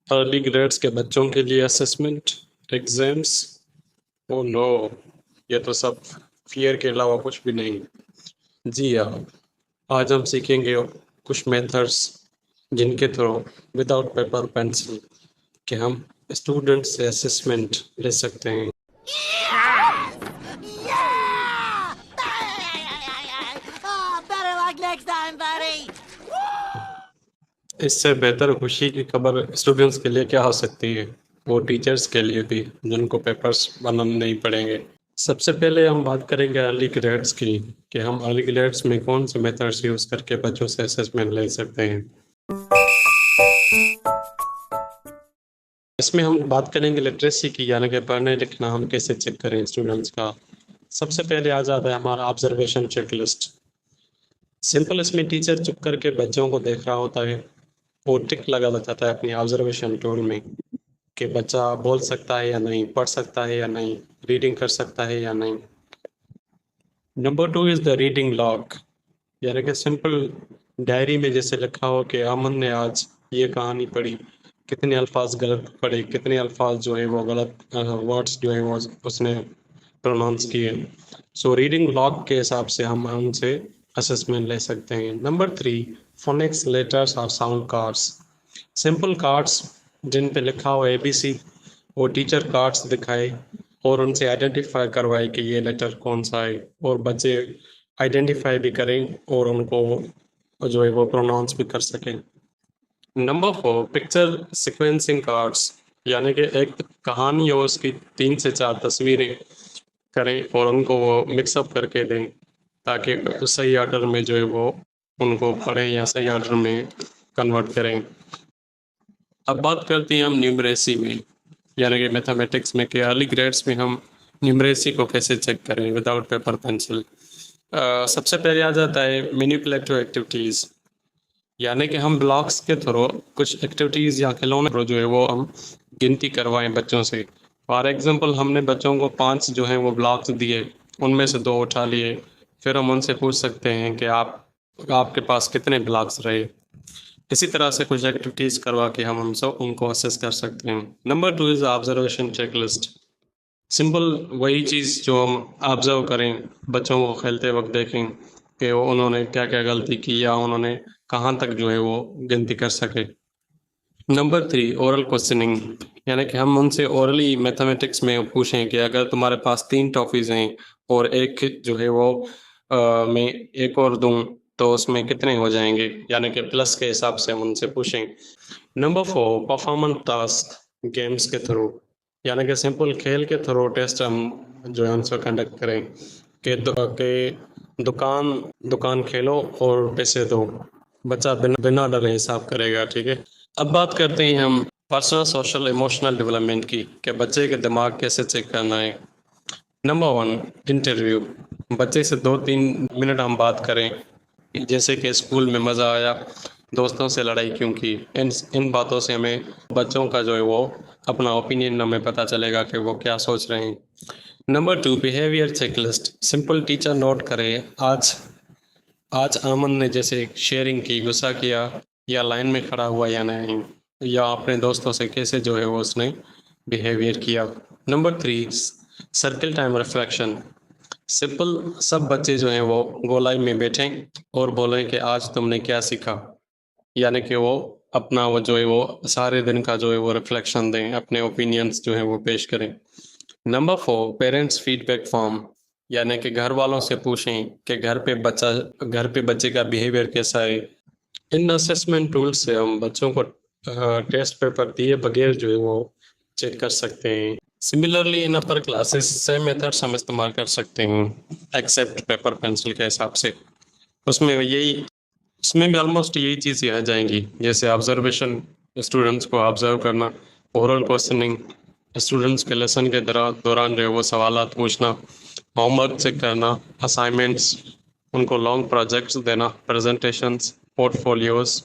Early grades के बच्चों के लिए असेसमेंट एग्जाम्स। ओ नो, ये तो सब फियर के अलावा कुछ भी नहीं। जी हाँ, आज हम सीखेंगे कुछ मेथड्स जिनके थ्रू विदाउट पेपर पेंसिल कि हम स्टूडेंट से असेसमेंट ले सकते हैं। Oh, better luck next time, buddy. इससे बेहतर खुशी की खबर स्टूडेंट्स के लिए क्या हो सकती है, वो टीचर्स के लिए भी जिनको पेपर्स बनाने नहीं पड़ेंगे। सबसे पहले हम बात करेंगे अर्ली ग्रेड्स की कि हम अर्ली ग्रेड्स में कौन से मेथड्स यूज़ करके बच्चों से असेसमेंट ले सकते हैं। इसमें हम बात करेंगे लिटरेसी की, यानी कि पढ़ने लिखना हम कैसे चेक करें स्टूडेंट्स का। सबसे पहले आ जाता है हमारा ऑब्जर्वेशन चेकलिस्ट। सिंपल, इसमें टीचर चुप करके बच्चों को देख रहा होता है, वो टिक लगा जाता है अपनी ऑब्जर्वेशन टूल में कि बच्चा बोल सकता है या नहीं, पढ़ सकता है या नहीं, रीडिंग कर सकता है या नहीं। Number 2 is the reading log, यानी कि सिंपल डायरी में जैसे लिखा हो कि अमन ने आज ये कहानी पढ़ी, कितने अल्फाज गलत पढ़े, कितने अल्फाज जो है वो गलत वर्ड्स जो है वो उसने प्रोनाउंस किए। सो रीडिंग लॉग के हिसाब से हम उनसे असेसमेंट ले सकते हैं। नंबर 3, फोनिक्स लेटर्स और साउंड कार्ड्स। सिंपल कार्ड्स जिन पे लिखा हो ABC, वो टीचर कार्ड्स दिखाए और उनसे आइडेंटिफाई करवाए कि ये लेटर कौन सा है, और बच्चे आइडेंटिफाई भी करें और उनको जो है वो प्रोनाउंस भी कर सकें। नंबर 4, पिक्चर सिक्वेंसिंग कार्ड्स, यानी कि एक कहानी और उसकी 3 से 4 तस्वीरें करें और उनको वो मिक्सअप करके दें ताकि सही ऑर्डर में जो है वो उनको पढ़ें या सही ऑर्डर में कन्वर्ट करें। अब बात करते हैं हम न्यूमरेसी में, यानी कि मैथमेटिक्स में कि अर्ली ग्रेड्स में हम न्यूमरेसी को कैसे चेक करें विदाउट पेपर पेंसिल। सबसे पहले आ जाता है मैनिपुलेटिव एक्टिविटीज़, यानी कि हम ब्लॉक्स के थ्रू कुछ एक्टिविटीज़ या खिलौने थ्रू जो है वो हम गिनती करवाएं बच्चों से। फॉर एग्जांपल, हमने बच्चों को 5 जो है वो ब्लॉक्स दिए, उनमें से 2 उठा लिए, फिर हम उनसे पूछ सकते हैं कि आपके पास कितने ब्लॉक्स रहे। इसी तरह से कुछ एक्टिविटीज़ करवा के हम उनसे उनको असेस कर सकते हैं। Number 2 is observation checklist. Simple वही चीज़ जो हम ऑब्जर्व करें, बच्चों को खेलते वक्त देखें कि वो उन्होंने क्या क्या गलती की या उन्होंने कहाँ तक जो है वो गिनती कर सके। नंबर 3, ओरल क्वेश्चनिंग, यानी कि हम उनसे ओरली मैथमेटिक्स में पूछें कि अगर तुम्हारे पास 3 टॉफ़ीज़ हैं और एक जो है वो मैं एक और दूं तो उसमें कितने हो जाएंगे, यानी कि प्लस के हिसाब से हम उनसे पूछें। नंबर 4, परफॉर्मेंस टास्क गेम्स के थ्रू, यानी कि सिंपल खेल के थ्रू टेस्ट हम जो है उनसे कंडक्ट करें कि दुकान खेलो और पैसे दो, बच्चा बिना डरे हिसाब करेगा। ठीक है, अब बात करते हैं हम पर्सनल सोशल इमोशनल डेवलपमेंट की कि बच्चे के दिमाग कैसे चेक करना है। Number 1, interview. बच्चे से 2-3 मिनट हम बात करें, जैसे कि स्कूल में मज़ा आया, दोस्तों से लड़ाई क्यों की। इन बातों से हमें बच्चों का जो है वो अपना ओपिनियन हमें पता चलेगा कि वो क्या सोच रहे हैं। Number 2, behaviour checklist. Simple teacher note करे, आज आज अमन ने जैसे शेयरिंग की, गुस्सा किया, या लाइन में खड़ा हुआ या नहीं, या अपने दोस्तों से कैसे जो है वो उसने बिहेवियर किया। Number 3, circle time reflection. Simple सब बच्चे जो हैं वो गोलाई में बैठें और बोलें कि आज तुमने क्या सीखा, यानी कि वो अपना वो जो है वो सारे दिन का जो है वो रिफ्लेक्शन दें, अपने ओपिनियंस जो है वो पेश करें। नंबर 4, पेरेंट्स फीडबैक फॉर्म, यानी कि घर वालों से पूछें कि घर पे बच्चे का बिहेवियर कैसा है। इन असेसमेंट टूल से हम बच्चों को टेस्ट पेपर दिए बगैर जो है वो चेक कर सकते हैं। Similarly in upper classes same methods हम इस्तेमाल कर सकते हैं एक्सेप्ट पेपर पेंसिल के हिसाब से। उसमें भी ऑलमोस्ट यही चीज़ें आ जाएंगी, जैसे ऑब्जर्वेशन, स्टूडेंट्स को ऑब्जर्व करना, ओरल क्वेश्चनिंग, स्टूडेंट्स के लेसन के दौरान जो है वो सवालात पूछना, होमवर्क चेक करना, असाइनमेंट्स, उनको लॉन्ग प्रोजेक्ट्स देना, प्रेजेंटेशंस, पोर्टफोलियोज,